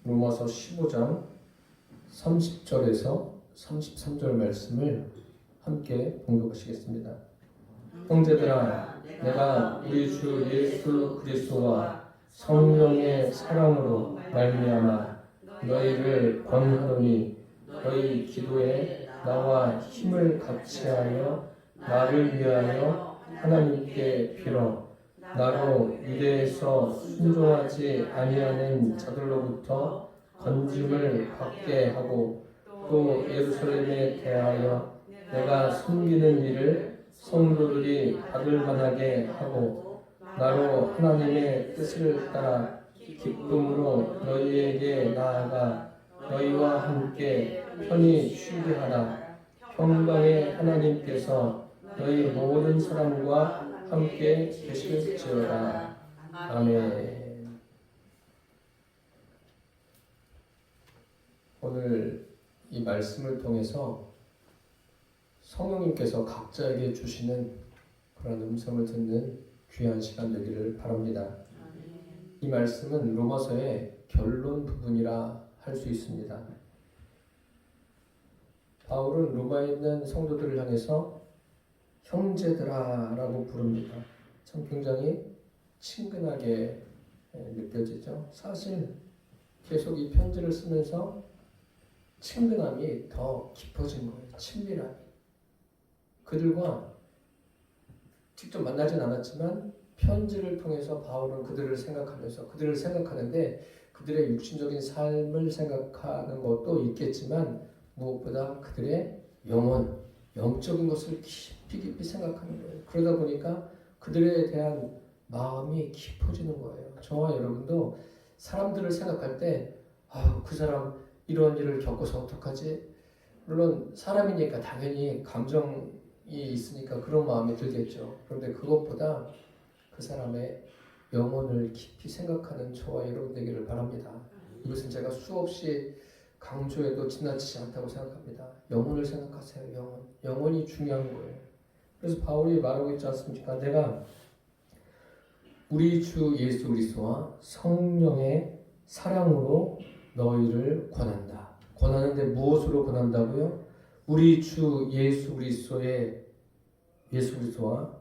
로마서 15장 30절에서 33절 말씀을 함께 봉독하시겠습니다. 형제들아, 내가 우리 주 예수 그리스도와 성령의 사랑으로 말미암아 너희를 권하노니 너희 기도에 나와 힘을 같이하여 나를 위하여 하나님께 빌어 나로 유대에서 순종하지 아니하는 자들로부터 건짐을 받게 하고 또 예루살렘에 대하여 내가 섬기는 일을 성도들이 받을 만하게 하고 나로 하나님의 뜻을 따라 기쁨으로 너희에게 나아가 너희와 함께 편히 쉬게 하라. 평강의 하나님께서 너희 모든 사람과 함께 계실지어다. 아멘. 오늘 이 말씀을 통해서 성령님께서 각자에게 주시는 그런 음성을 듣는 귀한 시간 되기를 바랍니다. 이 말씀은 로마서의 결론 부분이라 할 수 있습니다. 바울은 로마에 있는 성도들을 향해서 형제들아 라고 부릅니다. 참 굉장히 친근하게 느껴지죠. 사실 계속 이 편지를 쓰면서 친근함이 더 깊어진 거예요. 친밀함이. 그들과 직접 만나진 않았지만 편지를 통해서 바울은 그들을 생각하면서 그들을 생각하는데 그들의 육신적인 삶을 생각하는 것도 있겠지만 무엇보다 그들의 영혼, 영적인 것을 깊이 생각하는 거예요. 그러다 보니까 그들에 대한 마음이 깊어지는 거예요. 저와 여러분도 사람들을 생각할 때 그 사람 이런 일을 겪어서 어떡하지? 물론 사람이니까 당연히 감정이 있으니까 그런 마음이 들겠죠. 그런데 그것보다 그 사람의 영혼을 깊이 생각하는 저와 여러분 되기를 바랍니다. 이것은 제가 수없이 강조해도 지나치지 않다고 생각합니다. 영혼을 생각하세요. 영혼이 중요한 거예요. 그래서 바울이 말하고 있지 않습니까? 내가 우리 주 예수 그리스도와 성령의 사랑으로 너희를 권한다. 권하는데 무엇으로 권한다고요? 우리 주 예수 그리스도와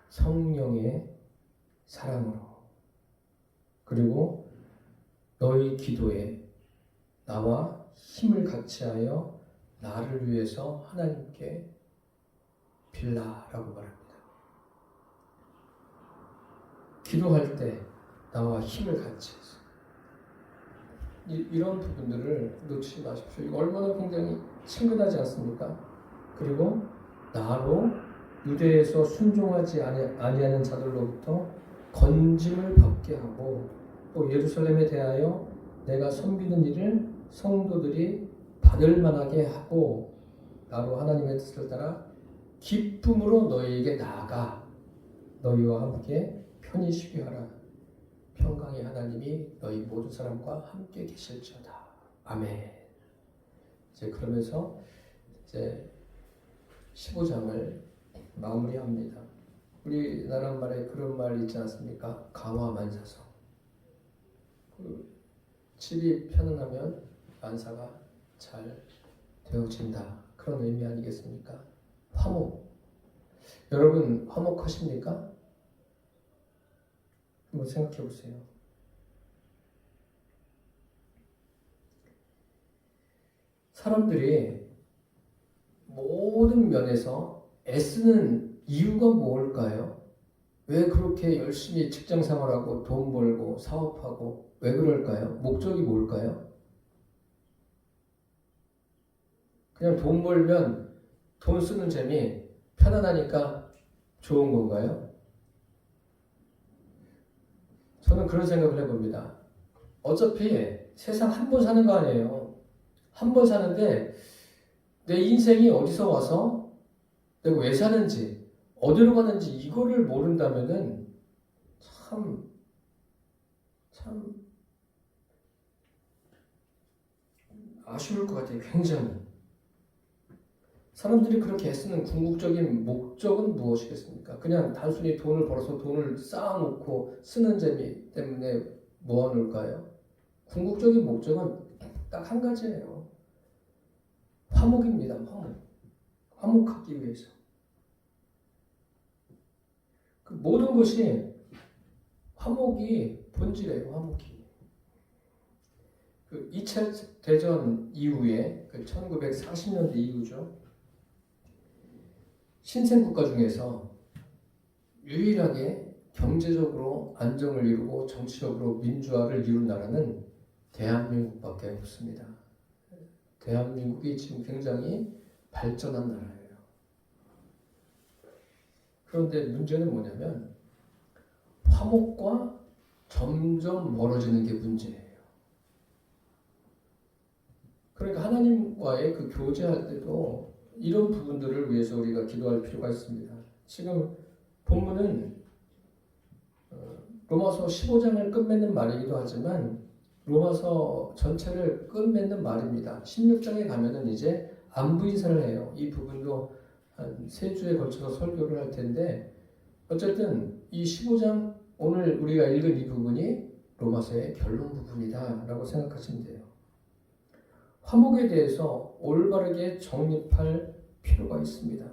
성령의 사랑으로, 그리고 너희 기도에 나와 힘을 같이하여 나를 위해서 하나님께 빌라라고 말합니다. 기도할 때 나와 힘을 같이 해서 이런 부분들을 놓치지 마십시오. 이거 얼마나 굉장히 친근하지 않습니까? 그리고 나로 유대에서 순종하지 아니하는 자들로부터 건짐을 받게 하고 또 예루살렘에 대하여 내가 섬기는 일을 성도들이 받을 만하게 하고 나로 하나님의 뜻을 따라 기쁨으로 너희에게 나아가 너희와 함께 편히 쉬게 하라. 평강의 하나님이 너희 모든 사람과 함께 계실지어다. 아멘. 이제 그러면서 이제 15장을 마무리합니다. 우리나라 말에 그런 말 있지 않습니까? 가와만사성. 집이 편안하면 만사가 잘 되어진다. 그런 의미 아니겠습니까? 화목. 여러분 화목하십니까? 한번 생각해 보세요. 사람들이 모든 면에서 애쓰는 이유가 뭘까요? 왜 그렇게 열심히 직장 생활하고 돈 벌고 사업하고 왜 그럴까요? 목적이 뭘까요? 그냥 돈 벌면 돈 쓰는 재미 편안하니까 좋은 건가요? 저는 그런 생각을 해봅니다. 어차피 세상 한 번 사는 거 아니에요. 한 번 사는데 내 인생이 어디서 와서 내가 왜 사는지 어디로 가는지 이거를 모른다면은 참 아쉬울 것 같아요. 굉장히. 사람들이 그렇게 애쓰는 궁극적인 목적은 무엇이겠습니까? 그냥 단순히 돈을 벌어서 돈을 쌓아놓고 쓰는 재미 때문에 모아놓을까요? 궁극적인 목적은 딱 한 가지예요. 화목입니다. 화목하기 위해서. 그 모든 것이 화목이 본질이에요. 화목이. 그 2차 대전 이후에 그 1940년대 이후죠. 신생국가 중에서 유일하게 경제적으로 안정을 이루고 정치적으로 민주화를 이룬 나라는 대한민국밖에 없습니다. 대한민국이 지금 굉장히 발전한 나라예요. 그런데 문제는 뭐냐면 화목과 점점 멀어지는 게 문제예요. 그러니까 하나님과의 그 교제할 때도 이런 부분들을 위해서 우리가 기도할 필요가 있습니다. 지금 본문은 로마서 15장을 끝맺는 말이기도 하지만 로마서 전체를 끝맺는 말입니다. 16장에 가면은 이제 안부 인사를 해요. 이 부분도 한 3주에 걸쳐서 설교를 할 텐데 어쨌든 이 15장 오늘 우리가 읽은 이 부분이 로마서의 결론 부분이다 라고 생각하시면 돼요. 화목에 대해서 올바르게 정립할 필요가 있습니다.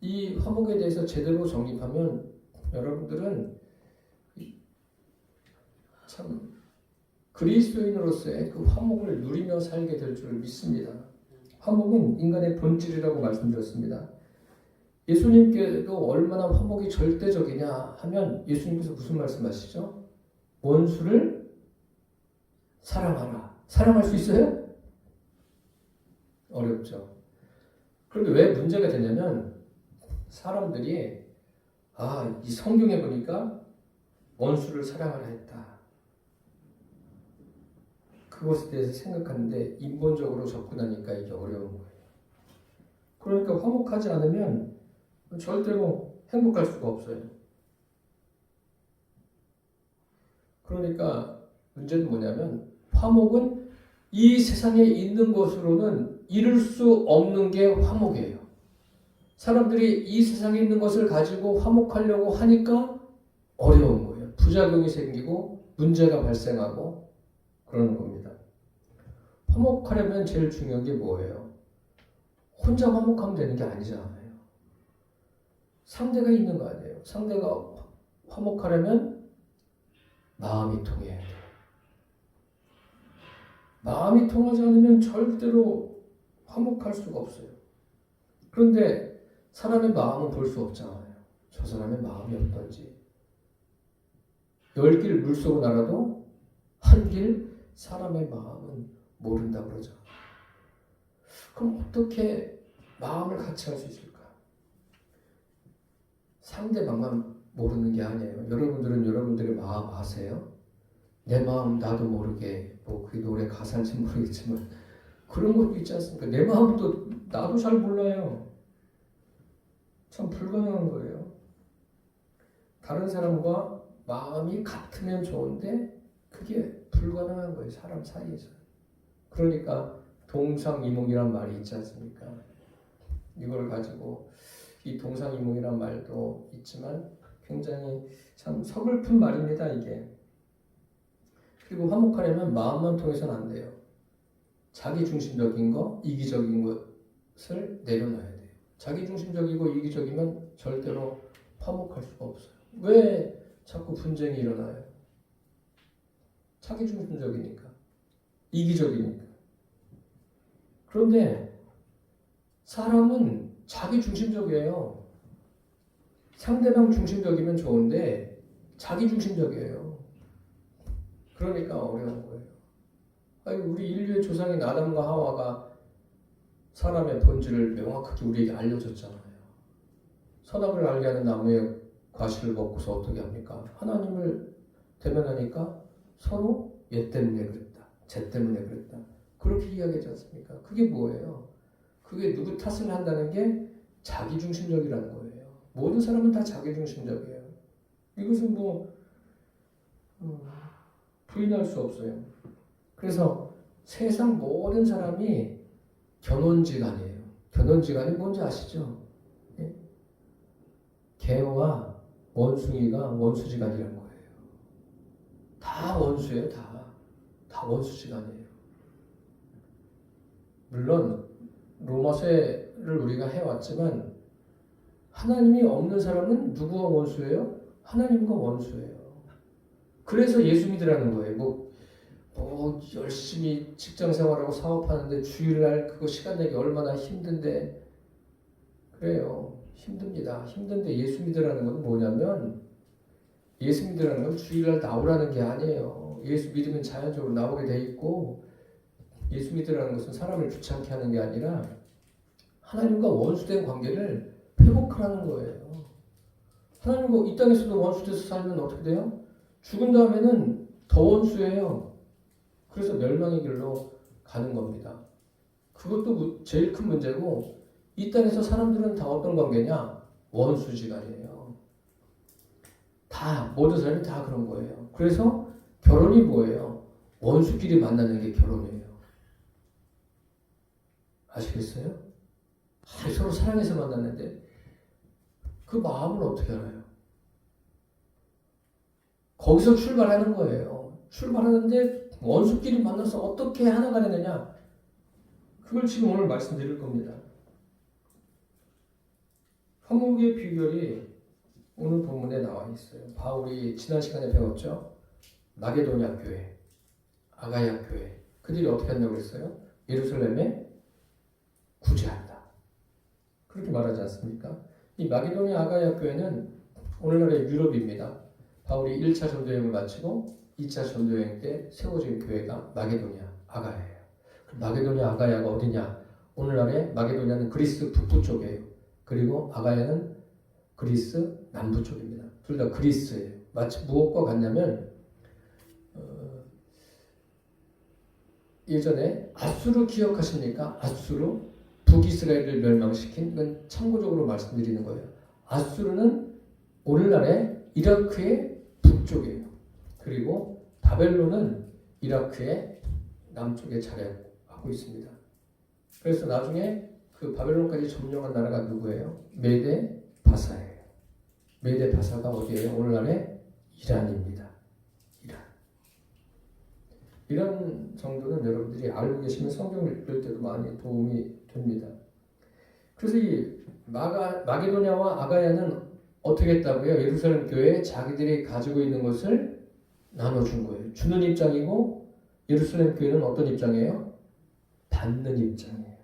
이 화목에 대해서 제대로 정립하면 여러분들은 참 그리스도인으로서의 그 화목을 누리며 살게 될 줄 믿습니다. 화목은 인간의 본질이라고 말씀드렸습니다. 예수님께도 얼마나 화목이 절대적이냐 하면 예수님께서 무슨 말씀하시죠? 원수를 사랑하라. 사랑할 수 있어요? 어렵죠. 그런데 왜 문제가 되냐면 사람들이 이 성경에 보니까 원수를 사랑하라 했다. 그것에 대해서 생각하는데 인본적으로 접근하니까 이게 어려운 거예요. 그러니까 화목하지 않으면 절대로 행복할 수가 없어요. 그러니까 문제는 뭐냐면 화목은 이 세상에 있는 것으로는 이룰 수 없는 게 화목이에요. 사람들이 이 세상에 있는 것을 가지고 화목하려고 하니까 어려운 거예요. 부작용이 생기고 문제가 발생하고 그러는 겁니다. 화목하려면 제일 중요한 게 뭐예요? 혼자 화목하면 되는 게 아니잖아요. 상대가 있는 거 아니에요. 상대가 화목하려면 마음이 통해야 돼요. 마음이 통하지 않으면 절대로 화목할 수가 없어요. 그런데 사람의 마음은 볼 수 없잖아요. 저 사람의 마음이 어떤지. 10길 물속을 날아도 한 길 사람의 마음은 모른다 그러죠. 그럼 어떻게 마음을 같이 할 수 있을까? 상대방만 모르는 게 아니에요. 여러분들은 여러분들의 마음 아세요? 내 마음 나도 모르게 그 노래 가사인지 모르겠지만 그런 것도 있지 않습니까? 내 마음도 나도 잘 몰라요. 참 불가능한 거예요. 다른 사람과 마음이 같으면 좋은데 그게 불가능한 거예요. 사람 사이에서. 그러니까 동상이몽이란 말이 있지 않습니까? 이걸 가지고 이 동상이몽이란 말도 있지만 굉장히 참 서글픈 말입니다. 이게. 그리고 화목하려면 마음만 통해서는 안 돼요. 자기중심적인 거, 이기적인 것을 내려놔야 돼요. 자기중심적이고 이기적이면 절대로 화목할 수가 없어요. 왜 자꾸 분쟁이 일어나요? 자기중심적이니까. 이기적이니까. 그런데 사람은 자기중심적이에요. 상대방 중심적이면 좋은데 자기중심적이에요. 그러니까 어려운 거예요. 우리 인류의 조상인 아담과 하와가 사람의 본질을 명확하게 우리에게 알려줬잖아요. 선악을 알게 하는 나무의 과실을 먹고서 어떻게 합니까? 하나님을 대면하니까 서로 얘 때문에 그랬다. 쟤 때문에 그랬다. 그렇게 이야기하지 않습니까? 그게 뭐예요? 그게 누구 탓을 한다는 게 자기중심적이라는 거예요. 모든 사람은 다 자기중심적이에요. 이것은 부인할 수 없어요. 그래서 세상 모든 사람이 견원지간이에요. 견원지간이 뭔지 아시죠? 예? 개와 원숭이가 원수지간이라는 거예요. 다 원수예요. 다 원수지간이에요. 물론 로마서를 우리가 해왔지만 하나님이 없는 사람은 누구와 원수예요? 하나님과 원수예요. 그래서 예수 믿으라는 거예요. 열심히 직장 생활하고 사업하는데 주일날 그거 시간 내기 얼마나 힘든데. 그래요. 힘듭니다. 힘든데 예수 믿으라는 건 뭐냐면, 예수 믿으라는 건 주일날 나오라는 게 아니에요. 예수 믿으면 자연적으로 나오게 돼 있고, 예수 믿으라는 것은 사람을 귀찮게 하는 게 아니라 하나님과 원수된 관계를 회복하라는 거예요. 하나님과 이 땅에서도 원수돼서 살면 어떻게 돼요? 죽은 다음에는 더 원수예요. 그래서 멸망의 길로 가는 겁니다. 그것도 제일 큰 문제고, 이 땅에서 사람들은 다 어떤 관계냐? 원수지간이에요. 다 모든 사람이 다 그런 거예요. 그래서 결혼이 뭐예요? 원수끼리 만나는 게 결혼이에요. 아시겠어요? 서로 사랑해서 만났는데 그 마음을 어떻게 알아요? 거기서 출발하는 거예요. 출발하는데 원수끼리 만나서 어떻게 하나가 되느냐? 그걸 지금 오늘 말씀드릴 겁니다. 화목의 비결이 오늘 본문에 나와 있어요. 바울이 지난 시간에 배웠죠. 마게도냐 교회, 아가야 교회, 그들이 어떻게 한다고 그랬어요? 예루살렘에 구제한다. 그렇게 말하지 않습니까? 이 마게도냐 아가야 교회는 오늘날의 유럽입니다. 바울이 1차 전도여행을 마치고 2차 전도여행 때 세워진 교회가 마게도냐 아가야예요. 마게도냐 아가야가 어디냐? 오늘날의 마게도냐는 그리스 북부 쪽이에요. 그리고 아가야는 그리스 남부 쪽입니다. 둘 다 그리스예요. 마치 무엇과 같냐면 예전에 아수르 기억하십니까? 아수르 북이스라엘을 멸망시킨 건 참고적으로 말씀드리는 거예요. 아수르는 오늘날의 이라크의 북쪽이에요. 그리고 바벨론은 이라크의 남쪽에 자리하고 있습니다. 그래서 나중에 그 바벨론까지 점령한 나라가 누구예요? 메데 바사예요. 메데 바사가 어디예요? 오늘날의 이란입니다. 이란 정도는 여러분들이 알고 계시면 성경을 읽을 때도 많이 도움이 됩니다. 그래서 이 마게도냐와 아가야는 어떻게 했다고요? 예루살렘 교회에 자기들이 가지고 있는 것을 나눠준 거예요. 주는 입장이고 예루살렘 교회는 어떤 입장이에요? 받는 입장이에요.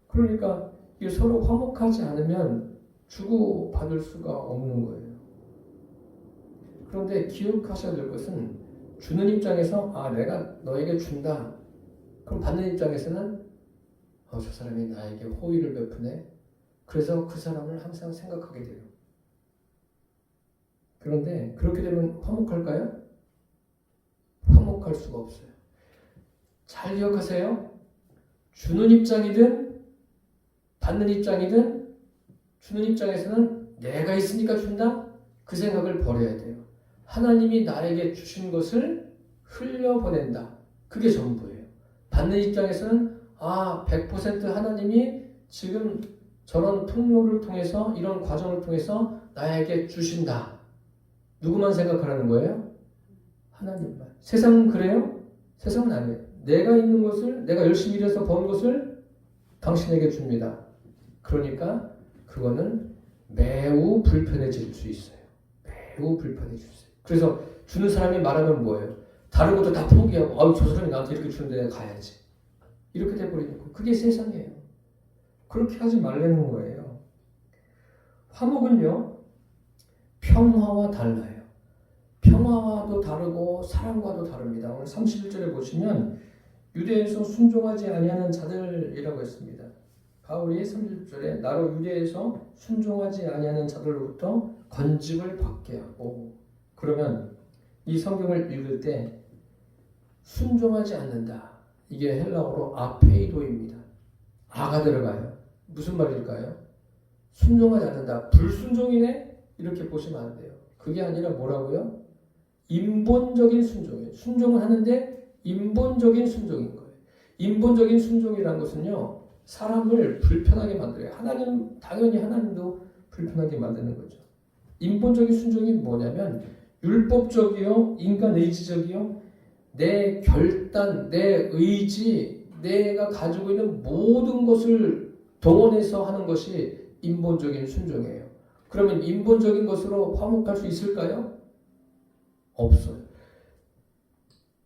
그러니까 이게 서로 화목하지 않으면 주고 받을 수가 없는 거예요. 그런데 기억하셔야 될 것은 주는 입장에서 내가 너에게 준다. 그럼 받는 입장에서는 저 사람이 나에게 호의를 베푸네. 그래서 그 사람을 항상 생각하게 돼요. 그런데 그렇게 되면 화목할까요? 화목할 수가 없어요. 잘 기억하세요. 주는 입장이든 받는 입장이든 주는 입장에서는 내가 있으니까 준다? 그 생각을 버려야 돼요. 하나님이 나에게 주신 것을 흘려보낸다. 그게 전부예요. 받는 입장에서는 100% 하나님이 지금 저런 통로를 통해서 이런 과정을 통해서 나에게 주신다. 누구만 생각하라는 거예요? 하나님만. 세상은 그래요? 세상은 아니에요. 내가 있는 것을 내가 열심히 일해서 번 것을 당신에게 줍니다. 그러니까 그거는 매우 불편해질 수 있어요. 매우 불편해질 수 있어요. 그래서 주는 사람이 말하면 뭐예요? 다른 것도 다 포기하고 저 사람이 나한테 이렇게 주는데 내가 가야지. 이렇게 돼버리는 거. 그게 세상이에요. 그렇게 하지 말라는 거예요. 화목은요. 평화와 달라요. 평화와도 다르고 사랑과도 다릅니다. 오늘 31절에 보시면 유대에서 순종하지 아니하는 자들이라고 했습니다. 바울이 31절에 나로 유대에서 순종하지 아니하는 자들로부터 건집을 받게 하고, 그러면 이 성경을 읽을 때 순종하지 않는다. 이게 헬라어로 아페이도입니다. 아가 들어가요. 무슨 말일까요? 순종하지 않는다. 불순종이네? 이렇게 보시면 안 돼요. 그게 아니라 뭐라고요? 인본적인 순종이에요. 순종은 하는데 인본적인 순종인 거예요. 인본적인 순종이라는 것은요. 사람을 불편하게 만들어요. 하나님, 당연히 하나님도 불편하게 만드는 거죠. 인본적인 순종이 뭐냐면 율법적이요, 인간 의지적이요, 내 결단, 내 의지, 내가 가지고 있는 모든 것을 동원해서 하는 것이 인본적인 순종이에요. 그러면 인본적인 것으로 화목할 수 있을까요? 없어요.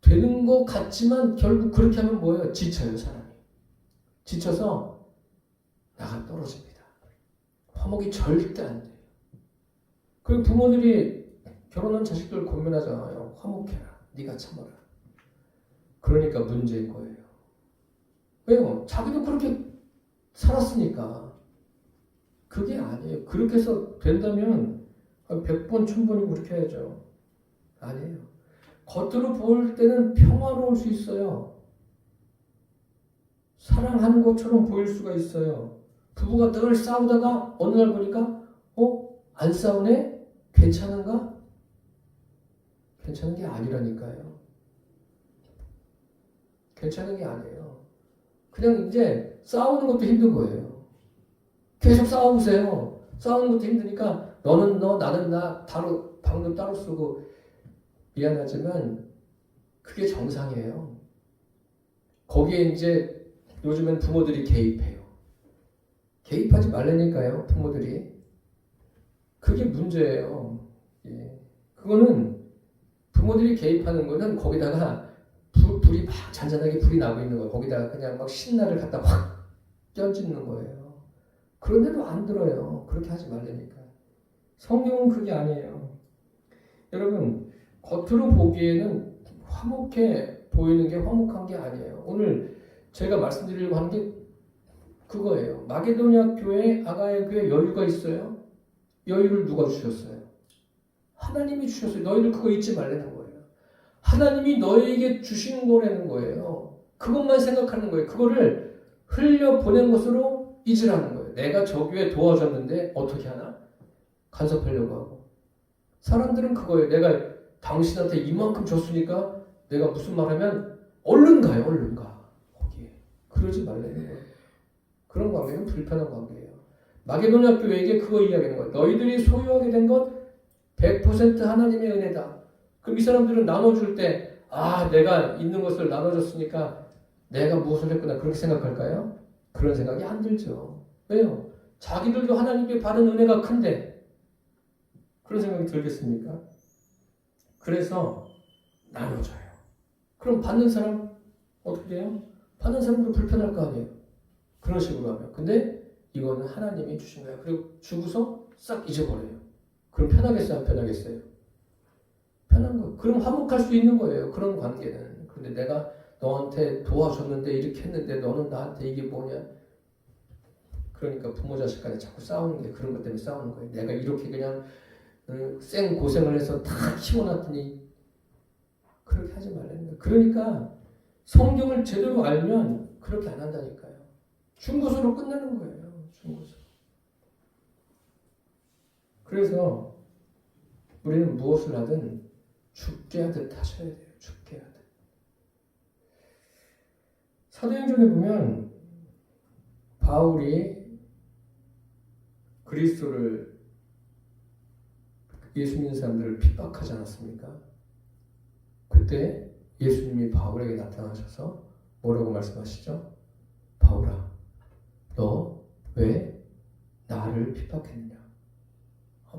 되는 것 같지만 결국 그렇게 하면 뭐예요? 지쳐요, 사람이. 지쳐서 나가 떨어집니다. 화목이 절대 안 돼요. 그리고 부모들이 결혼한 자식들 권면하잖아요. 화목해라. 네가 참아라. 그러니까 문제인 거예요. 왜요? 자기도 그렇게 살았으니까. 그게 아니에요. 그렇게 해서 된다면 100번, 1000번이고 그렇게 해야죠. 아니에요. 겉으로 보일 때는 평화로울 수 있어요. 사랑하는 것처럼 보일 수가 있어요. 부부가 늘 싸우다가 어느 날 보니까 안 싸우네? 괜찮은가? 괜찮은 게 아니라니까요. 괜찮은 게 아니에요. 그냥 이제 싸우는 것도 힘든 거예요. 계속 싸워보세요. 싸우는 것도 힘드니까 너는 너, 나는 나, 방금 따로 쓰고 미안하지만 그게 정상이에요. 거기에 이제 요즘엔 부모들이 개입해요. 개입하지 말라니까요, 부모들이. 그게 문제예요. 예. 그거는 부모들이 개입하는 거는 거기다가 불이 막 잔잔하게 불이 나고 있는 거예요. 거기다가 그냥 막 신나를 갖다 확 껴짓는 거예요. 그런데도 안 들어요. 그렇게 하지 말라니까. 성경은 그게 아니에요. 여러분, 겉으로 보기에는 화목해 보이는 게 화목한 게 아니에요. 오늘 제가 말씀드리려고 하는 게 그거예요. 마게도냐 교회, 아가야 교회 여유가 있어요. 여유를 누가 주셨어요? 하나님이 주셨어요. 너희들 그거 잊지 말라는 거예요. 하나님이 너희에게 주신 거라는 거예요. 그것만 생각하는 거예요. 그거를 흘려보낸 것으로 잊으라는 거예요. 내가 저 교회 도와줬는데 어떻게 하나? 간섭하려고 하고. 사람들은 그거예요. 내가 당신한테 이만큼 줬으니까 내가 무슨 말하면 얼른 가요. 얼른 가. 거기에. 그러지 말라는 거예요. 그런 관계는 불편한 관계예요. 마게도냐 교회에게 그거 이야기하는 거예요. 너희들이 소유하게 된 것 100% 하나님의 은혜다. 그럼 이 사람들은 나눠줄 때 내가 있는 것을 나눠줬으니까 내가 무엇을 했구나 그렇게 생각할까요? 그런 생각이 안 들죠. 왜요? 자기들도 하나님께 받은 은혜가 큰데 그런 생각이 들겠습니까? 그래서 나눠줘요. 그럼 받는 사람 어떻게 돼요? 받는 사람도 불편할 거 아니에요. 그런 식으로 하면. 근데 이거는 하나님이 주신 거예요. 그리고 주고서 싹 잊어버려요. 그럼 편하겠어요? 안 편하겠어요? 편한 거예요. 그럼 화목할 수 있는 거예요. 그런 관계는. 근데 내가 너한테 도와줬는데 이렇게 했는데 너는 나한테 이게 뭐냐? 그러니까 부모 자식 간에 자꾸 싸우는 게 그런 것 때문에 싸우는 거예요. 내가 이렇게 그냥 생 고생을 해서 다 키워놨더니 그렇게 하지 말라는 거예요. 그러니까 성경을 제대로 알면 그렇게 안 한다니까요. 중고소로 끝나는 거예요. 중고소. 그래서 우리는 무엇을 하든 죽게 하듯 하셔야 돼요. 죽게 하듯. 사도행전에 보면 바울이 그리스도를 예수 믿는 사람들을 핍박하지 않았습니까? 그때 예수님이 바울에게 나타나셔서 뭐라고 말씀하시죠? 바울아, 너 왜 나를 핍박했느냐?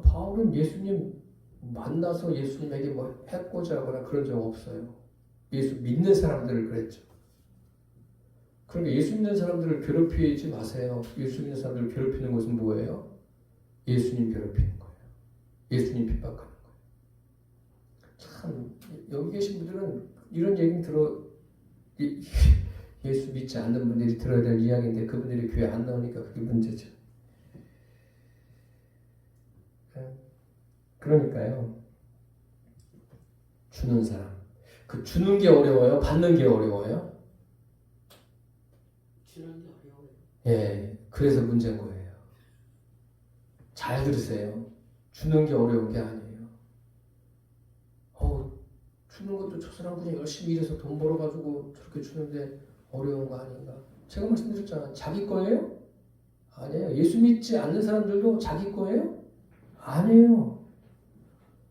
바울은 예수님 만나서 예수님에게 뭐 해코자 하거나 그런 적 없어요. 예수 믿는 사람들을 그랬죠. 그러니까 예수 믿는 사람들을 괴롭히지 마세요. 예수 믿는 사람들을 괴롭히는 것은 뭐예요? 예수님 괴롭히는 거예요. 예수님 핍박하는 거예요. 참 여기 계신 분들은 이런 얘기 들어 예수 믿지 않는 분들이 들어야 될 이야기인데 그분들이 교회 안 나오니까 그게 문제죠. 그러니까요. 주는 사람. 그 주는 게 어려워요? 받는 게 어려워요? 주는 게 어려워요. 예, 그래서 문제인 거예요. 잘 들으세요. 주는 게 어려운 게 아니에요. 주는 것도 저 사람 그냥 열심히 일해서 돈 벌어가지고 저렇게 주는데 어려운 거 아닌가? 제가 말씀드렸잖아요. 자기 거예요? 아니에요. 예수 믿지 않는 사람들도 자기 거예요? 아니에요.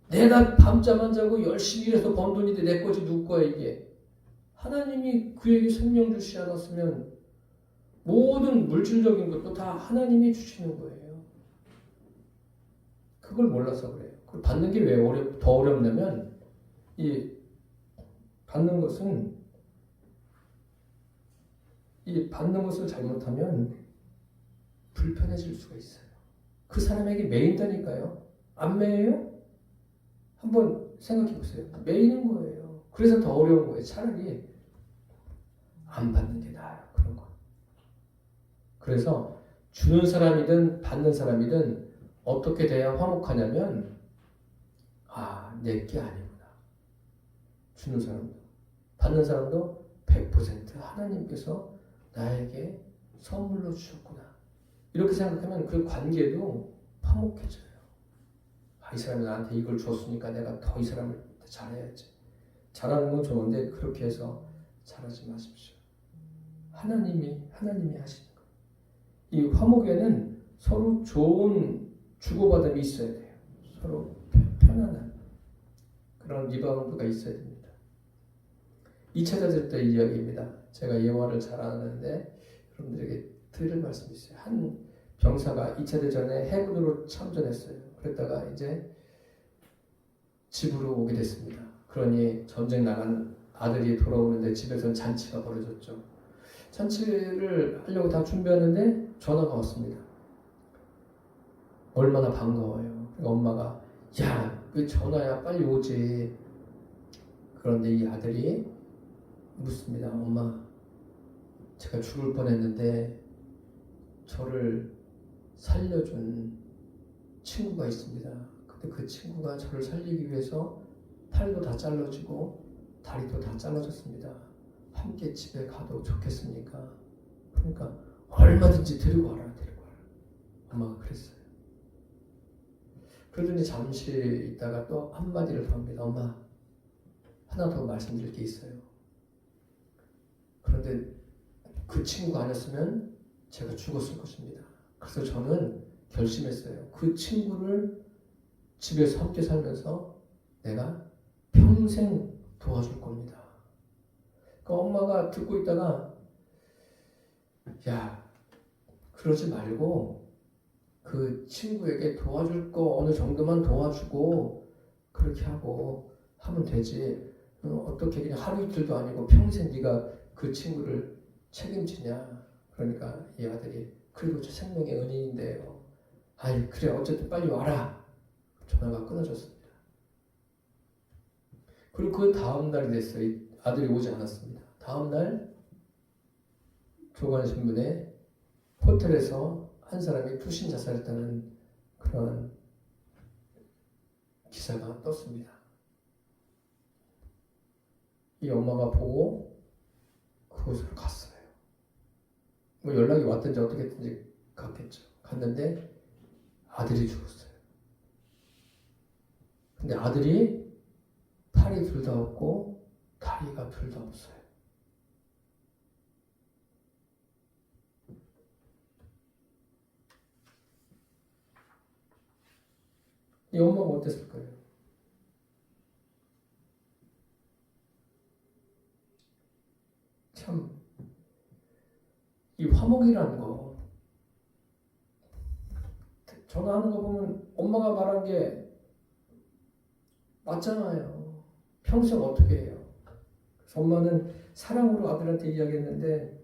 내가 밤잠 안 자고 열심히 일해서 번 돈인데 내 거지 누구 거야 이게? 하나님이 그에게 생명 주시지 않았으면 모든 물질적인 것도 다 하나님이 주시는 거예요. 그걸 몰라서 그래요. 그걸 받는 게 왜 더 어렵냐면 이 받는 것은 이 받는 것을 잘못하면 불편해질 수가 있어요. 그 사람에게 매인다니까요. 안 매여요? 한번 생각해 보세요. 매이는 거예요. 그래서 더 어려운 거예요. 차라리 안 받는 게 나아요. 그런 거. 그래서 주는 사람이든 받는 사람이든 어떻게 돼야 화목하냐면 내게 아니구나. 주는 사람도 받는 사람도 100% 하나님께서 나에게 선물로 주셨구나. 이렇게 생각하면 그 관계도 화목해져요. 이 사람이 나한테 이걸 줬으니까 내가 더 이 사람을 잘해야지. 잘하는 건 좋은데 그렇게 해서 잘하지 마십시오. 하나님이 하시는 거예요. 이 화목에는 서로 좋은 주고받음이 있어야 돼요. 서로 편안한 그런 리바운드가 있어야 됩니다. 2차 대전 때 이야기입니다. 제가 예화를 잘 아는데 여러분들에게 드릴 말씀이 있어요. 한 병사가 2차 대전에 해군으로 참전했어요. 그랬다가 이제 집으로 오게 됐습니다. 그러니 전쟁 나간 아들이 돌아오는데 집에서는 잔치가 벌어졌죠. 잔치를 하려고 다 준비하는데 전화가 왔습니다. 얼마나 반가워요. 그러니까 엄마가 왜 전화야 빨리 오지. 그런데 이 아들이 묻습니다. 엄마, 제가 죽을 뻔했는데 저를 살려준 친구가 있습니다. 근데 그 친구가 저를 살리기 위해서 팔도 다 잘라지고 다리도 다 잘라졌습니다. 함께 집에 가도 좋겠습니까? 그러니까 얼마든지 데리고 와라. 엄마가 그랬어요. 그러더니 잠시 있다가 또 한마디를 더 합니다. 엄마, 하나 더 말씀드릴 게 있어요. 그런데 그 친구가 아니었으면 제가 죽었을 것입니다. 그래서 저는 결심했어요. 그 친구를 집에서 함께 살면서 내가 평생 도와줄 겁니다. 그러니까 엄마가 듣고 있다가 그러지 말고 그 친구에게 도와줄 거 어느 정도만 도와주고 그렇게 하고 하면 되지. 어떻게 그냥 하루 이틀도 아니고 평생 네가 그 친구를 책임지냐. 그러니까 이 아들이 그래도 제 생명의 은인인데요. 그래 어쨌든 빨리 와라. 전화가 끊어졌습니다. 그리고 그 다음 날이 됐어요. 아들이 오지 않았습니다. 다음 날 조간신문에 호텔에서 한 사람이 투신 자살했다는 그런 기사가 떴습니다. 이 엄마가 보고 그곳으로 갔어요. 뭐 연락이 왔든지 어떻게 했든지 갔겠죠. 갔는데 아들이 죽었어요. 근데 아들이 팔이 둘 다 없고 다리가 둘 다 없어요. 이 엄마가 어땠을 거예요? 참, 이 화목이라는 거, 전화하는 거 보면 엄마가 말한 게 맞잖아요. 평생 어떻게 해요? 그래서 엄마는 사랑으로 아들한테 이야기했는데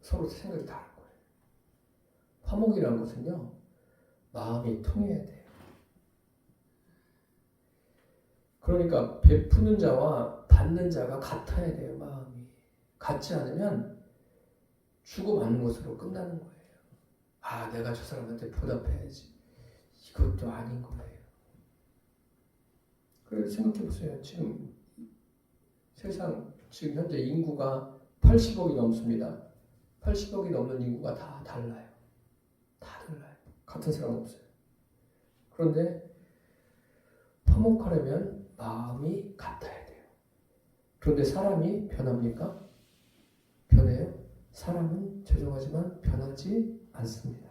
서로 생각이 다른 거예요. 화목이라는 것은요, 마음이 통해야 돼요. 그러니까 베푸는 자와 받는 자가 같아야 돼요. 마음이 같지 않으면 주고받는 것으로 끝나는 거예요. 내가 저 사람한테 보답해야지. 이것도 아닌 거예요. 그래서 생각해 보세요. 지금 세상 지금 현재 인구가 80억이 넘습니다. 80억이 넘는 인구가 다 달라요. 다 달라요. 같은 사람 없어요. 그런데 화목하려면 마음이 같아야 돼요. 그런데 사람이 변합니까? 변해요? 사람은 죄송하지만 변하지 않습니다.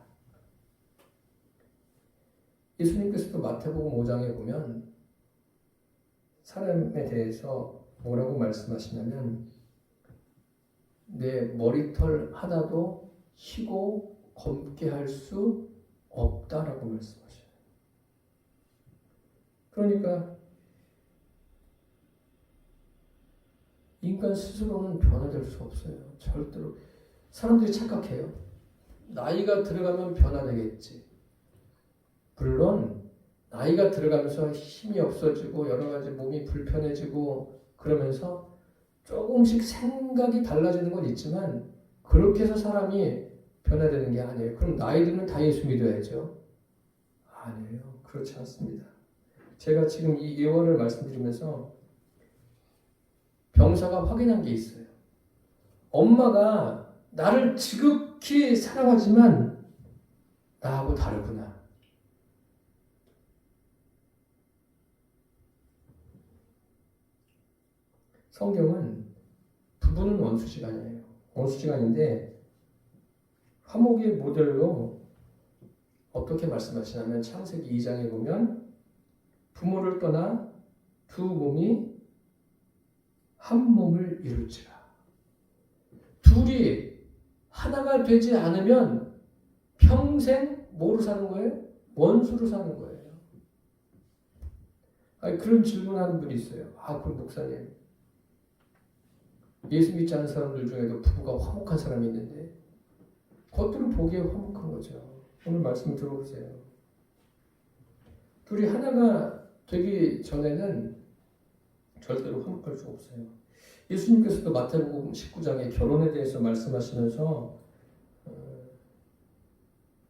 예수님께서도 마태복음 5장에 보면 사람에 대해서 뭐라고 말씀하시냐면 내 머리털 하나도 희고 검게 할 수 없다라고 말씀하셔요. 그러니까 인간 스스로는 변화될 수 없어요. 절대로. 사람들이 착각해요. 나이가 들어가면 변화되겠지. 물론 나이가 들어가면서 힘이 없어지고 여러 가지 몸이 불편해지고 그러면서 조금씩 생각이 달라지는 건 있지만 그렇게 해서 사람이 변화되는 게 아니에요. 그럼 나이 들면 다 예수 믿어야죠? 아니에요. 그렇지 않습니다. 제가 지금 이 예언을 말씀드리면서 병사가 확인한 게 있어요. 엄마가 나를 지극히 사랑하지만 나하고 다르구나. 성경은 부부는 원수지간이에요. 원수지간인데 화목의 모델로 어떻게 말씀하시냐면 창세기 2장에 보면 부모를 떠나 두 몸이 한 몸을 이룰지라. 둘이 하나가 되지 않으면 평생 뭐로 사는 거예요? 원수로 사는 거예요. 아니, 그런 질문하는 분이 있어요. 그럼 목사님, 예수 믿지 않는 사람들 중에도 부부가 화목한 사람이 있는데 겉으로 보기에 화목한 거죠. 오늘 말씀 들어보세요. 둘이 하나가 되기 전에는 절대로 화목할 수 없어요. 예수님께서도 마태복음 19장에 결혼에 대해서 말씀하시면서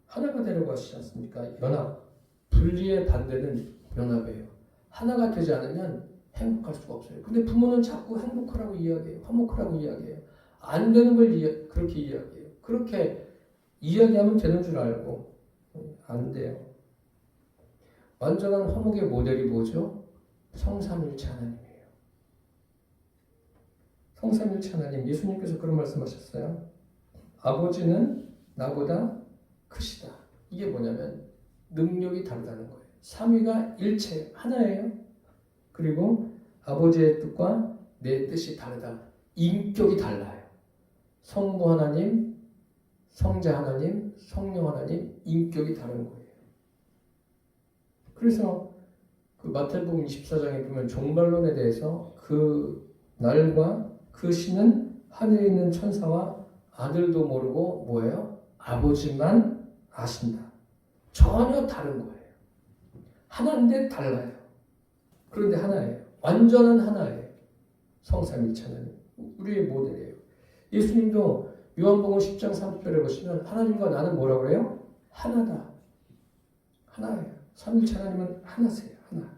하나가 되려고 하시지 않습니까? 연합, 분리의 반대는 연합이에요. 하나가 되지 않으면 행복할 수가 없어요. 근데 부모는 자꾸 행복하라고 이야기해요. 화목하라고 이야기해요. 안 되는 걸 그렇게 이야기해요. 그렇게 이야기하면 되는 줄 알고 안 돼요. 완전한 화목의 모델이 뭐죠? 성삼일체 하나님이에요. 성삼일체 하나님, 예수님께서 그런 말씀하셨어요. 아버지는 나보다 크시다. 이게 뭐냐면 능력이 다르다는 거예요. 삼위가 일체 하나예요. 그리고 아버지의 뜻과 내 뜻이 다르다. 인격이 달라요. 성부 하나님, 성자 하나님, 성령 하나님, 인격이 다른 거예요. 그래서 그 마태복음 24장에 보면 종말론에 대해서 그 날과 그 시는 하늘에 있는 천사와 아들도 모르고 뭐예요? 아버지만 아신다. 전혀 다른 거예요. 하나인데 달라요. 그런데 하나예요. 완전한 하나예요. 성삼일체 하나님. 우리의 모델이에요. 예수님도 요한복음 10장 30절에 보시면 하나님과 나는 뭐라고 그래요? 하나다. 하나예요. 삼일체 하나님은 하나세요. 하나.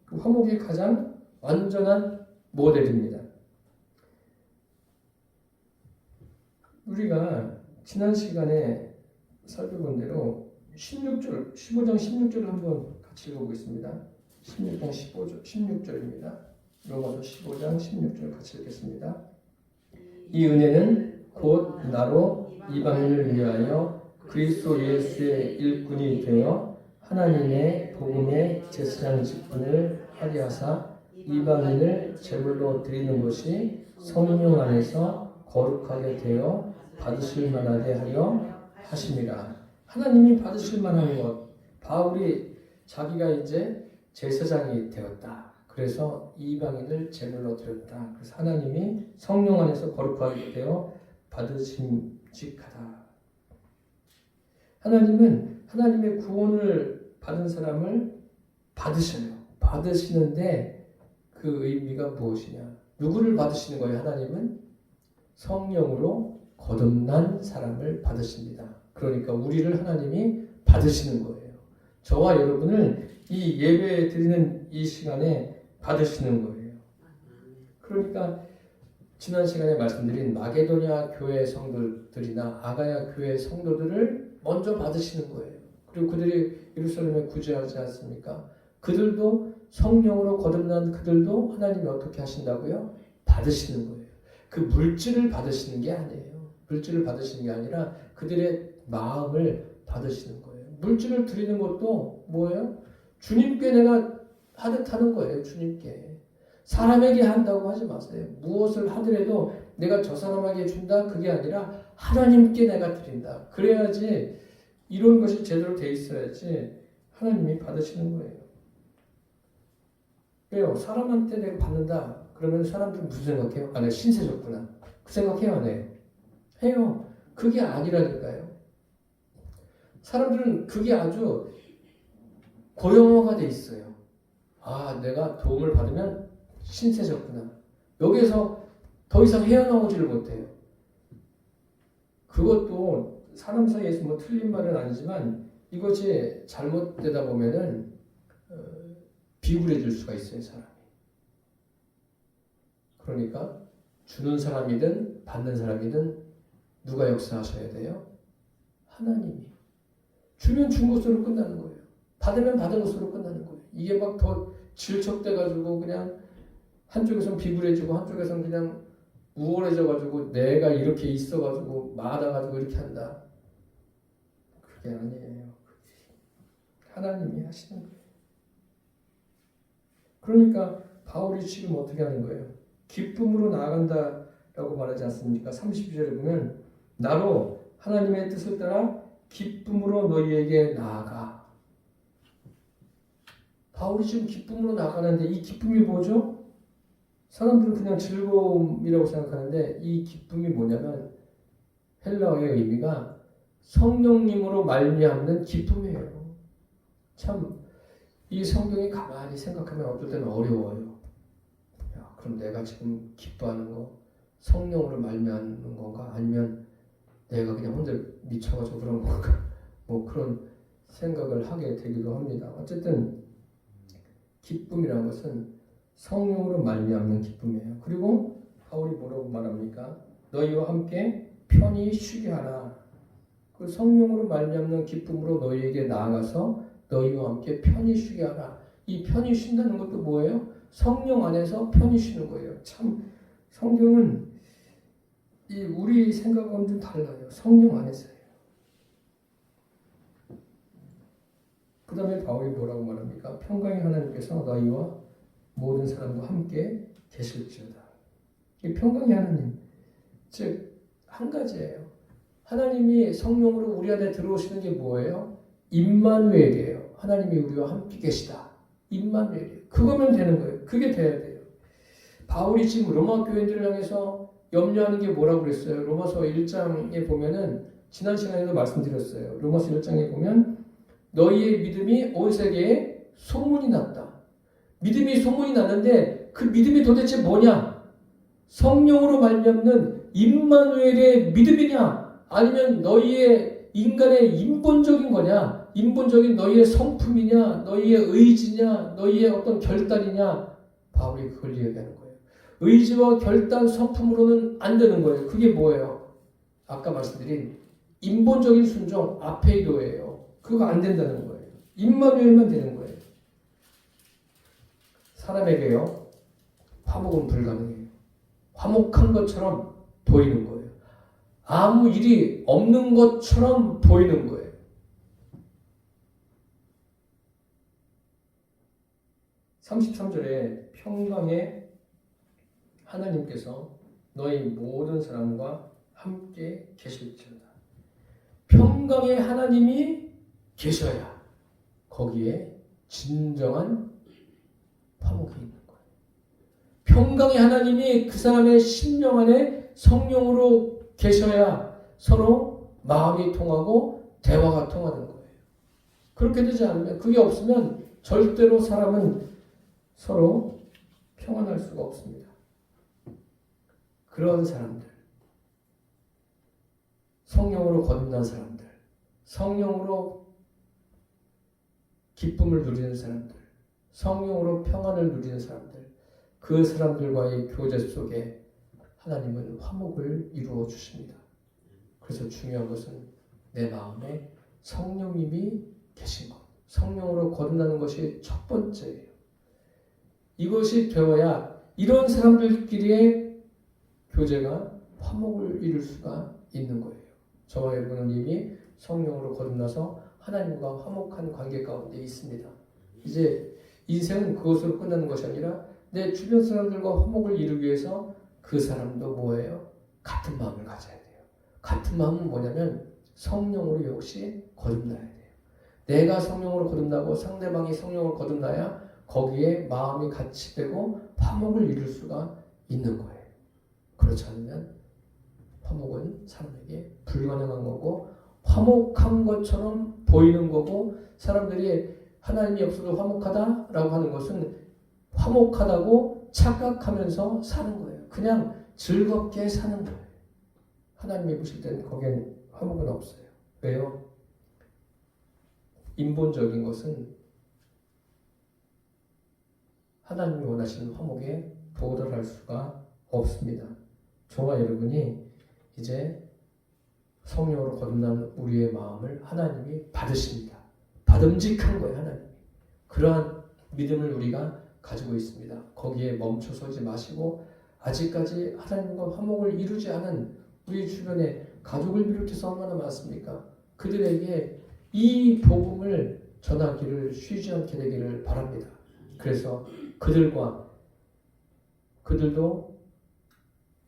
그 화목이 가장 완전한 모델입니다. 우리가 지난 시간에 살펴본 대로 16절, 15장 16절을 한번 같이 읽어보겠습니다. 16장 16절입니다. 로마서 15장 16절 같이 읽겠습니다. 이 은혜는 곧 나로 이방인을 위하여 그리스도 예수의 일꾼이 되어 하나님의 복음의 제사장 직분을 하게 하사 이방인을 제물로 드리는 것이 성령 안에서 거룩하게 되어 받으실 만하게 하려 하심이라. 하나님이 받으실 만한 것. 바울이 자기가 이제 제사장이 되었다. 그래서 이방인을 제물로 드렸다. 그래서 하나님이 성령 안에서 거룩하게 되어 받으심직하다. 하나님은 하나님의 구원을 받은 사람을 받으셔요. 받으시는데 그 의미가 무엇이냐? 누구를 받으시는 거예요? 하나님은 성령으로 거듭난 사람을 받으십니다. 그러니까 우리를 하나님이 받으시는 거예요. 저와 여러분을 이 예배 드리는 이 시간에 받으시는 거예요. 그러니까 지난 시간에 말씀드린 마게도냐 교회 성도들이나 아가야 교회 성도들을 먼저 받으시는 거예요. 그리고 그들이 예루살렘에 구제하지 않습니까? 그들도 성령으로 거듭난 그들도 하나님이 어떻게 하신다고요? 받으시는 거예요. 그 물질을 받으시는 게 아니에요. 물질을 받으시는 게 아니라 그들의 마음을 받으시는 거예요. 물질을 드리는 것도 뭐예요? 주님께 내가 하듯 하는 거예요. 주님께. 사람에게 한다고 하지 마세요. 무엇을 하더라도 내가 저 사람에게 준다 그게 아니라 하나님께 내가 드린다. 그래야지 이런 것이 제대로 돼 있어야지 하나님이 받으시는 거예요. 왜요? 사람한테 내가 받는다. 그러면 사람들은 무슨 생각해요? 아, 내가 신세졌구나. 그 생각해요, 안 해요? 해요. 그게 아니라니까요. 사람들은 그게 아주 고용어가 돼 있어요. 아, 내가 도움을 받으면 신세졌구나. 여기에서 더 이상 헤어나오지를 못해요. 그것도 사람 사이에서 뭐 틀린 말은 아니지만 이것이 잘못되다 보면은 비굴해질 수가 있어요, 사람이. 그러니까 주는 사람이든 받는 사람이든 누가 역사하셔야 돼요? 하나님이. 주면 준 것으로 끝나는 거예요. 받으면 받은 것으로 끝나는 거예요. 이게 막 더 질척돼가지고 그냥 한쪽에선 비굴해지고 한쪽에선 그냥 우월해져가지고 내가 이렇게 있어가지고 많아가지고 이렇게 한다. 그게 아니에요. 하나님이 하시는 거예요. 그러니까 바울이 지금 어떻게 하는 거예요? 기쁨으로 나아간다라고 말하지 않습니까? 32절에 보면 나로 하나님의 뜻을 따라 기쁨으로 너희에게 나아가. 바울이 지금 기쁨으로 나아가는데 이 기쁨이 뭐죠? 사람들은 그냥 즐거움이라고 생각하는데 이 기쁨이 뭐냐면 헬라어의 의미가 성령님으로 말미암는 기쁨이에요. 참 이 성경이 가만히 생각하면 어떨 때는 어려워요. 야, 그럼 내가 지금 기뻐하는 거 성령으로 말미암는 건가? 아니면 내가 그냥 혼자 미쳐가지고 그런 건가? 뭐 그런 생각을 하게 되기도 합니다. 어쨌든 기쁨이라는 것은 성령으로 말미암는 기쁨이에요. 그리고 바울이 뭐라고 말합니까? 너희와 함께 편히 쉬게 하라. 그 성령으로 말미암는 기쁨으로 너희에게 나아가서 너희와 함께 편히 쉬게 하라. 이 편히 쉰다는 것도 뭐예요? 성령 안에서 편히 쉬는 거예요. 참 성경은 이 우리 생각과는 좀 달라요. 성령 안에서예요. 그 다음에 바울이 뭐라고 말합니까? 평강의 하나님께서 너희와 모든 사람과 함께 계실지어다. 이 평강의 하나님, 즉 한 가지예요. 하나님이 성령으로 우리 안에 들어오시는 게 뭐예요? 임마누엘이에요. 하나님이 우리와 함께 계시다. 임마누엘이에요. 그거면 되는 거예요. 그게 돼야 돼요. 바울이 지금 로마 교인들을 향해서 염려하는 게 뭐라고 그랬어요? 로마서 1장에 보면은 지난 시간에도 말씀드렸어요. 로마서 1장에 보면 너희의 믿음이 온 세계에 소문이 났다. 믿음이 소문이 났는데 그 믿음이 도대체 뭐냐? 성령으로 말미암는 임마누엘의 믿음이냐? 아니면 너희의 인간의 인본적인 거냐? 인본적인 너희의 성품이냐? 너희의 의지냐? 너희의 어떤 결단이냐? 바울이 그걸 얘기하는 거예요. 의지와 결단, 성품으로는 안 되는 거예요. 그게 뭐예요? 아까 말씀드린 인본적인 순종, 아페이도예요. 그거 안 된다는 거예요. 임마누엘만 되는 거예요. 사람에게요, 화목은 불가능해요. 화목한 것처럼 보이는 거예요. 아무 일이 없는 것처럼 보이는 거예요. (33절에) 평강의 하나님께서 너희 모든 사람과 함께 계실지어다. 평강의 하나님이 계셔야 거기에 진정한 화목이 있는 거예요. 평강의 하나님이 그 사람의 심령 안에 성령으로 계셔야 서로 마음이 통하고 대화가 통하는 거예요. 그렇게 되지 않으면, 그게 없으면 절대로 사람은 서로 평안할 수가 없습니다. 그런 사람들, 성령으로 거듭난 사람들, 성령으로 기쁨을 누리는 사람들, 성령으로 평안을 누리는 사람들, 그 사람들과의 교제 속에 하나님은 화목을 이루어 주십니다. 그래서 중요한 것은 내 마음에 성령님이 계신 것, 성령으로 거듭나는 것이 첫 번째예요. 이것이 되어야 이런 사람들끼리의 교제가 화목을 이룰 수가 있는 거예요. 저와 여러분은 이미 성령으로 거듭나서 하나님과 화목한 관계 가운데 있습니다. 이제 인생은 그것으로 끝나는 것이 아니라 내 주변 사람들과 화목을 이루기 위해서 그 사람도 뭐예요? 같은 마음을 가져야 돼요. 같은 마음은 뭐냐면 성령으로 역시 거듭나야 돼요. 내가 성령으로 거듭나고 상대방이 성령으로 거듭나야 거기에 마음이 같이 되고 화목을 이룰 수가 있는 거예요. 그렇지 않으면 화목은 사람에게 불가능한 거고 화목한 것처럼 보이는 거고 사람들이 하나님이 없어도 화목하다라고 하는 것은 화목하다고 착각하면서 사는 거예요. 그냥 즐겁게 사는 거예요. 하나님이 보실 때는 거기엔 화목은 없어요. 왜요? 인본적인 것은 하나님이 원하시는 화목에 도달할 수가 없습니다. 저와 여러분이 이제 성령으로 거듭난 우리의 마음을 하나님이 받으십니다. 받음직한 거예요, 하나님이. 그러한 믿음을 우리가 가지고 있습니다. 거기에 멈춰서지 마시고 아직까지 하나님과 화목을 이루지 않은 우리 주변에 가족을 비롯해서 얼마나 많습니까? 그들에게 이 복음을 전하기를 쉬지 않게 되기를 바랍니다. 그래서 그들도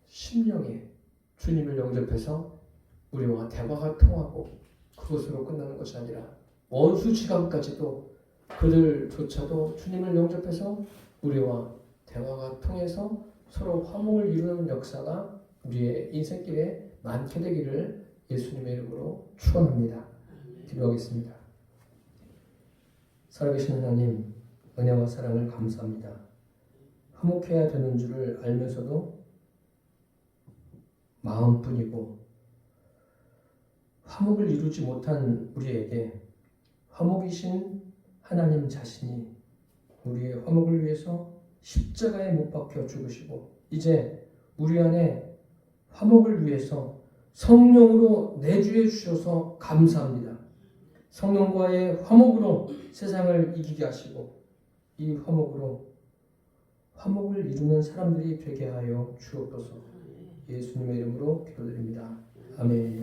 심령에 주님을 영접해서 우리와 대화가 통하고 그것으로 끝나는 것이 아니라 원수 지간까지도 그들조차도 주님을 영접해서 우리와 대화가 통해서 서로 화목을 이루는 역사가 우리의 인생길에 많게 되기를 예수님의 이름으로 축원합니다. 기도하겠습니다. 살아계신 하나님, 은혜와 사랑을 감사합니다. 화목해야 되는 줄을 알면서도 마음뿐이고 화목을 이루지 못한 우리에게 화목이신 하나님 자신이 우리의 화목을 위해서 십자가에 못 박혀 죽으시고 이제 우리 안에 화목을 위해서 성령으로 내주해 주셔서 감사합니다. 성령과의 화목으로 세상을 이기게 하시고 이 화목을 이루는 사람들이 되게 하여 주옵소서. 예수님의 이름으로 기도드립니다. 아멘.